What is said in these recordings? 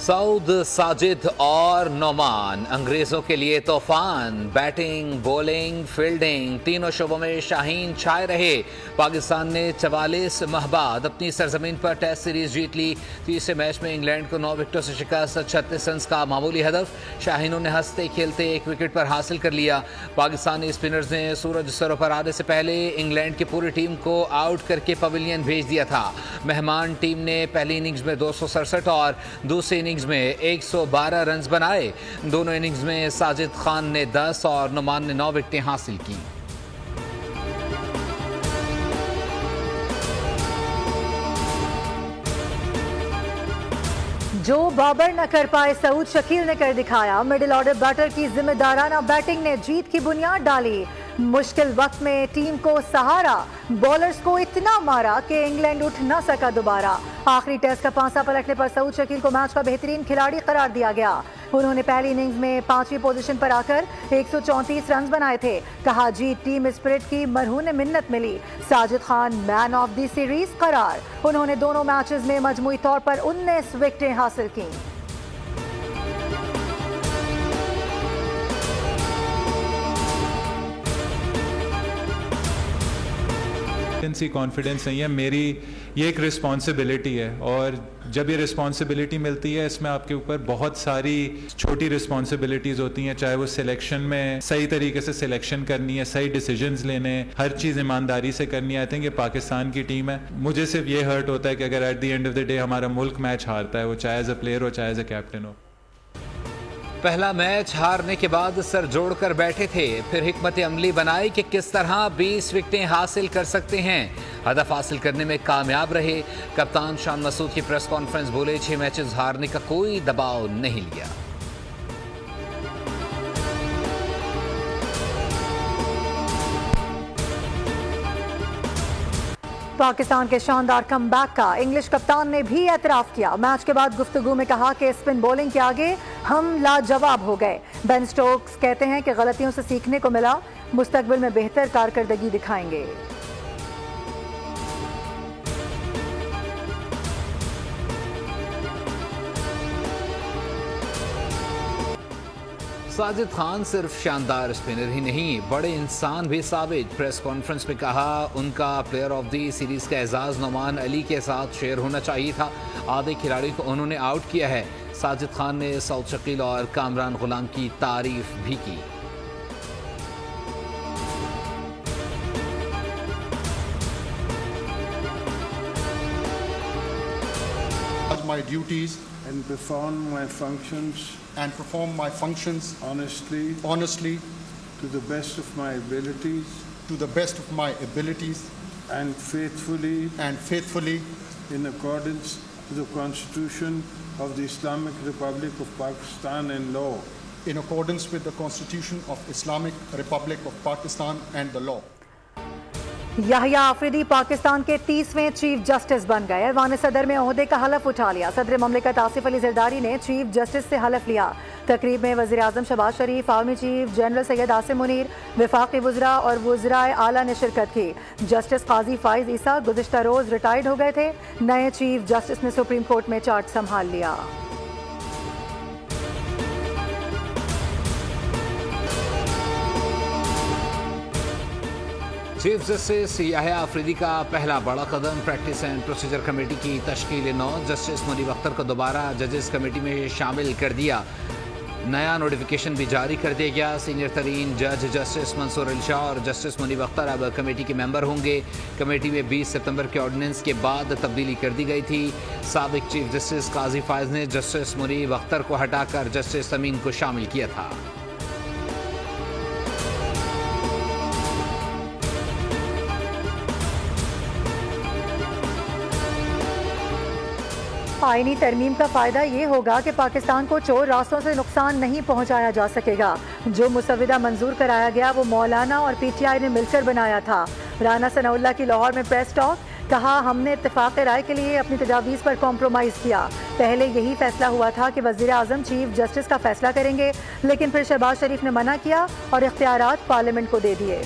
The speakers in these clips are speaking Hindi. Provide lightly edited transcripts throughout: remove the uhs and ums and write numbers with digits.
सऊद, साजिद और नोमान अंग्रेजों के लिए तूफान। बैटिंग, बॉलिंग, फील्डिंग तीनों शोबों में शाहीन छाए रहे। पाकिस्तान ने 44 माह बाद अपनी सरजमीन पर टेस्ट सीरीज जीत ली। तीसरे मैच में इंग्लैंड को 9 विकेटों से शिकस्त। 36 रन का मामूली हदफ शाहीनों ने हंसते खेलते 1 विकेट पर हासिल कर लिया। पाकिस्तानी स्पिनर्स ने सूरज सरों पर आने से पहले इंग्लैंड की पूरी टीम को आउट करके पवेलियन भेज दिया था। मेहमान टीम ने पहली इनिंग्स में 267 और दूसरी इनिंग्स में 112 रन बनाए। दोनों इनिंग्स में साजिद खान ने 10 और नुमान ने 9 विकेटें हासिल की। जो बाबर न कर पाए सऊद शकील ने कर दिखाया। मिडिल ऑर्डर बैटर की जिम्मेदाराना बैटिंग ने जीत की बुनियाद डाली। मुश्किल वक्त में टीम को सहारा। बॉलर्स को इतना मारा कि इंग्लैंड उठ न सका दोबारा। आखिरी टेस्ट का पांसा पलटने पर सऊद शकील को मैच का बेहतरीन खिलाड़ी करार दिया गया। उन्होंने पहली इनिंग्स में 5वीं पोजीशन पर आकर 134 रन बनाए थे। कहा, जीत टीम स्पिरिट की मरहून मिन्नत मिली। Sajid Khan man of the series करार। उन्होंने दोनों मैचेस में मजमूई तौर पर 19 विकेटें हासिल की। कॉन्फिडेंस नहीं है मेरी, ये एक रिस्पॉन्सिबिलिटी है और जब ये रिस्पॉन्सिबिलिटी मिलती है इसमें आपके ऊपर बहुत सारी छोटी रिस्पॉन्सिबिलिटीज़ होती हैं। चाहे वो सिलेक्शन में सही तरीके से सिलेक्शन करनी है, सही डिसीजंस लेने, हर चीज़ ईमानदारी से करनी है। आई थिंक ये पाकिस्तान की टीम है। मुझे सिर्फ ये हर्ट होता है कि अगर at the end of the day हमारा मुल्क मैच हारता है, वो चाहे एज अ प्लेयर हो चाहे एज अ कैप्टन हो। पहला मैच हारने के बाद सर जोड़कर बैठे थे, फिर हिकमत अमली बनाई कि किस तरह 20 विकेटें हासिल कर सकते हैं। हदफ हासिल करने में कामयाब रहे। कप्तान शान मसूद की प्रेस कॉन्फ्रेंस बोले, 6 मैचेस हारने का कोई दबाव नहीं लिया। पाकिस्तान के शानदार कमबैक का इंग्लिश कप्तान ने भी एतराफ किया। मैच के बाद गुफ्तगू में कहा कि स्पिन बॉलिंग के आगे हम लाजवाब हो गए। बेन स्टोक्स कहते हैं कि गलतियों से सीखने को मिला, मुस्तकबिल में बेहतर कारकर्दगी दिखाएंगे। साजिद खान सिर्फ शानदार स्पिनर ही नहीं, बड़े इंसान भी साबित। प्रेस कॉन्फ्रेंस में कहा, उनका प्लेयर ऑफ द सीरीज का एजाज नोमान अली के साथ शेयर होना चाहिए था। आधे खिलाड़ी को उन्होंने आउट किया है। साजिद खान ने सऊद शकील और कामरान गुलाम की तारीफ भी की। My duties and perform my functions honestly to the best of my abilities and faithfully in accordance with the Constitution of the Islamic Republic of Pakistan and law. In accordance with the Constitution of Islamic Republic of Pakistan and the law. Yahya Afridi Pakistan के 30वें चीफ जस्टिस बन गए। ऐवान सदर में ओहदे का हलफ उठा लिया। सदर ममलिकत आसिफ अली जरदारी ने चीफ जस्टिस से हलफ लिया। तकरीब में वज़ीर आज़म Shehbaz Sharif, army chief general Syed Asim Munir, वफाकी वज़रा और वज़राए आला ने शिरकत की। जस्टिस काजी फाइज ईसा गुज़िश्ता रोज़ रिटायर्ड हो गए थे। नए चीफ जस्टिस ने सुप्रीम कोर्ट में चार्ज संभाल लिया। चीफ जस्टिस याहिया आफरीदी का पहला बड़ा कदम। प्रैक्टिस एंड प्रोसीजर कमेटी की तश्कील 9। जस्टिस मुनीब अख्तर को दोबारा जजेस कमेटी में शामिल कर दिया। नया नोटिफिकेशन भी जारी कर दिया गया। सीनियर तरीन जज जस्टिस मंसूर अली शाह और जस्टिस मुनीब अख्तर अब कमेटी के मेंबर होंगे। कमेटी में 20 सितंबर के ऑर्डिनेंस के बाद तब्दीली कर दी गई थी। साबिक चीफ जस्टिस काजी फायज ने जस्टिस मुनीब अख्तर को हटाकर जस्टिस तमीम को शामिल किया था। आईनी तरमीम का फायदा ये होगा कि पाकिस्तान को चोर रास्तों से नुकसान नहीं पहुंचाया जा सकेगा। जो मुसविदा मंजूर कराया गया वो मौलाना और पीटीआई ने मिलकर बनाया था। राना सनाउल्लाह की लाहौर में प्रेस टॉक, कहा, हमने इत्तेफाक राय के लिए अपनी तजावीज़ पर कॉम्प्रोमाइज़ किया। पहले यही फैसला हुआ था कि वज़ीर आज़म चीफ जस्टिस का फैसला करेंगे, लेकिन फिर शहबाज शरीफ ने मना किया और इख्तियारात पार्लियामेंट को दे दिए।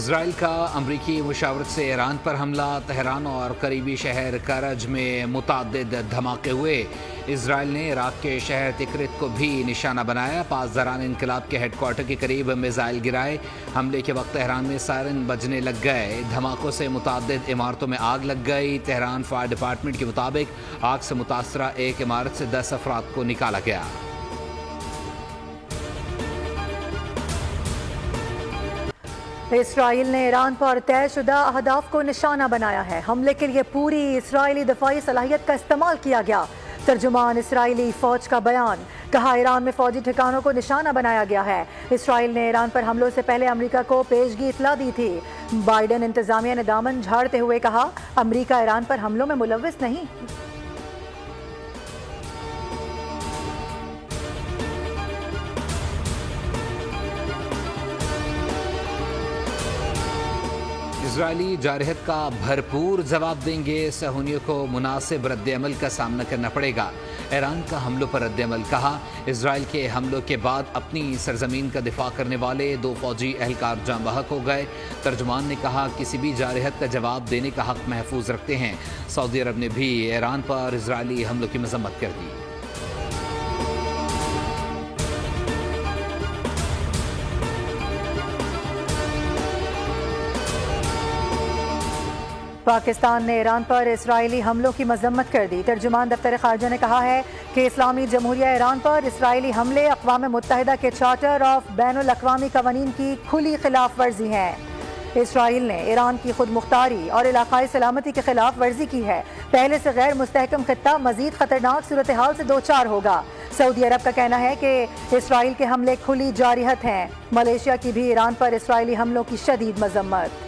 इसराइल का अमरीकी मुशावरत से ईरान पर हमला, तेहरान और करीबी शहर करज में मुतअद्दिद धमाके हुए। इसराइल ने इराक के शहर तिकरित को भी निशाना बनाया। पासदारान इनकलाब के हेडक्वार्टर के करीब मिसाइल गिराए। हमले के वक्त तेहरान में सायरन बजने लग गए। धमाकों से मुतअद्दिद इमारतों में आग लग गई। तेहरान फायर डिपार्टमेंट के मुताबिक आग से मुतासरा एक इमारत से 10 अफराद को निकाला गया। इसराइल ने ईरान पर तयशुदा अहदाफ को निशाना बनाया है। हमले के लिए पूरी इसराइली दफाई सलाहियत का इस्तेमाल किया गया। तर्जुमान इसराइली फौज का बयान, कहा ईरान में फौजी ठिकानों को निशाना बनाया गया है। इसराइल ने ईरान पर हमलों से पहले अमेरिका को पेशगी इतला दी थी। बाइडेन इंतजामिया ने दामन झाड़ते हुए कहा, अमेरिका ईरान पर हमलों में मुलव्विस नहीं। इजरायली जारहत का भरपूर जवाब देंगे। सहूनियों को मुनासिब रद्द-ए-अमल का सामना करना पड़ेगा। ईरान का हमलों पर रद्द-ए-अमल, कहा इजराइल के हमलों के बाद अपनी सरजमीन का दिफा करने वाले 2 फौजी एहलकार जाँ बहक हो गए। तर्जुमान ने कहा किसी भी जारहत का जवाब देने का हक महफूज रखते हैं। सऊदी अरब ने भी ईरान पर इजरायली हमलों की मजम्मत कर दी। पाकिस्तान ने ईरान पर इसराइली हमलों की मजम्मत कर दी। तर्जुमान दफ्तर खारजा ने कहा है कि इस्लामी जमहूरिया ईरान पर इसराइली हमले अक़वाम मुत्तहिदा के चार्टर ऑफ बैनुल अक़वामी क़वानीन की खुली खिलाफ वर्जी हैं। इसराइल ने ईरान की खुद मुख्तारी और इलाकाई सलामती की खिलाफ वर्जी की है। पहले से गैर मुस्तहकम खित्ता मजीद खतरनाक सूरत हाल से दो चार होगा। सऊदी अरब का कहना है कि इसराइल के हमले खुली जारिहत हैं। मलेशिया की भी ईरान पर इसराइली हमलों की शदीद मजम्मत।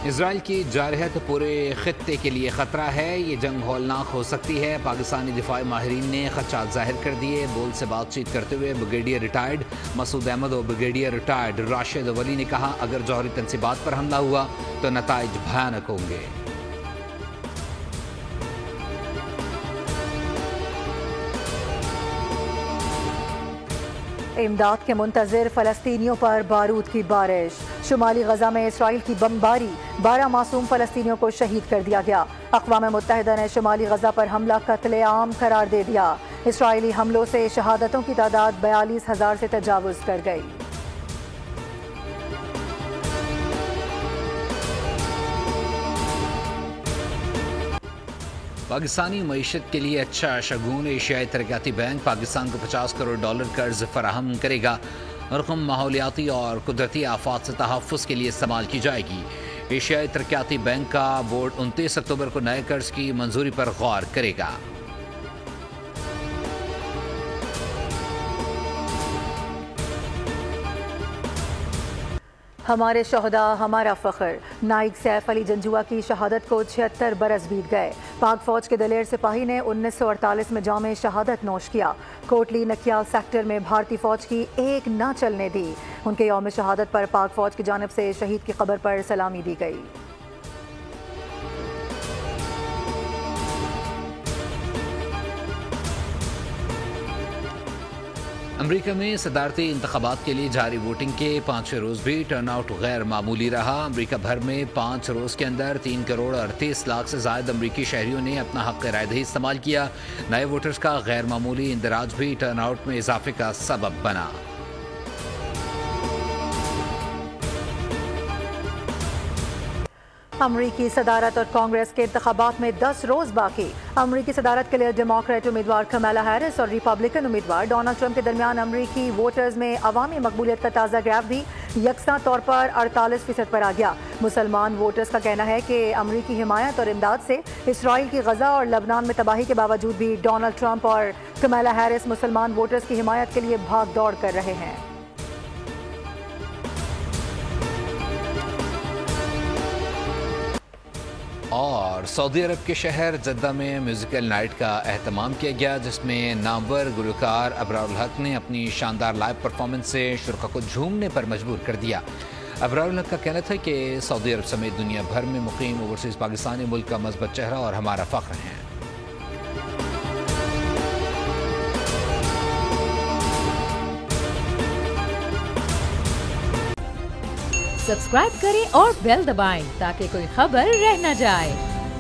इसराइल की जारहत पूरे खित्ते के लिए ख़तरा है। ये जंग हौलनाक हो सकती है। पाकिस्तानी दिफाई माहिरीन ने खदशात जाहिर कर दिए। बोल से बातचीत करते हुए ब्रिगेडियर रिटायर्ड मसूद अहमद और ब्रिगेडियर रिटायर्ड राशिद वली ने कहा, अगर जौहरी तनसीबात पर हमला हुआ तो नताइज भयानक होंगे। इमदाद के मुंतज़िर फ़लस्तीनियों पर बारूद की बारिश। शुमाली गजा में इसराइल की बमबारी, 12 मासूम फ़लस्तीनियों को शहीद कर दिया गया। अक़वाम मुत्तहिदा ने शुमाली गजा पर हमला कत्ले-आम करार दे दिया। इसराइली हमलों से शहादतों की तादाद 42,000 से तजावुज़ कर गई। पाकिस्तानी मईशत के लिए अच्छा शगुन। एशियाई तरक्याती बैंक पाकिस्तान को $50 करोड़ कर्ज फराहम करेगा। रकम माहौलियाती और कुदरती आफात से तहफ़्फ़ुज़ के लिए इस्तेमाल की जाएगी। एशियाई तरक्याती बैंक का बोर्ड 29 अक्टूबर को नए कर्ज की मंजूरी पर गौर करेगा। हमारे शहदा हमारा फ़ख्र। नाइक सैफ अली जंजुआ की शहादत को 76 बरस बीत गए। पाक फ़ौज के दलेर सिपाही ने 1948 में जाम शहादत नोश किया। कोटली नकियाल सेक्टर में भारतीय फ़ौज की एक न चलने दी। उनके यौम शहादत पर पाक फ़ौज की जानिब से शहीद की कब्र पर सलामी दी गई। अमरीका में सदारती इंतखाबात के लिए जारी वोटिंग के 5वें रोज़ भी टर्नआउट गैर मामूली रहा। अमरीका भर में 5 रोज़ के अंदर 3 करोड़ 38 लाख से ज़ायद अमरीकी शहरियों ने अपना हक़ रायदही इस्तेमाल किया। नए वोटर्स का गैर मामूली इंदराज भी टर्नआउट में इजाफे का सबब बना। अमरीकी सदारत और कांग्रेस के इंतखाबात में 10 रोज बाकी। अमरीकी सदारत के लिए डेमोक्रेट उम्मीदवार कमला हैरिस और रिपब्लिकन उम्मीदवार डोनाल्ड ट्रंप के दरमियान अमरीकी वोटर्स में अवामी मकबूलियत का ताज़ा ग्राफ भी यकसा तौर पर 48% पर आ गया। मुसलमान वोटर्स का कहना है कि अमरीकी हिमायत और इमदाद से इसराइल की गजा और लबनान में तबाही के बावजूद भी डोनाल्ड ट्रंप और कमला हैरिस मुसलमान वोटर्स की हिमायत के लिए भाग दौड़ कर रहे हैं। और सऊदी अरब के शहर जद्दा में म्यूज़िकल नाइट का एहतमाम किया गया, जिसमें नामवर गुलकार अबरारुल हक ने अपनी शानदार लाइव परफॉर्मेंस से शुरा को झूमने पर मजबूर कर दिया। अबरारुल हक का कहना था कि सऊदी अरब समेत दुनिया भर में मुकीम ओवरसीज़ पाकिस्तानी मुल्क का मज़बूत चेहरा और हमारा फ़ख्र हैं। सब्सक्राइब करें और बेल दबाएं ताकि कोई खबर रह न जाए।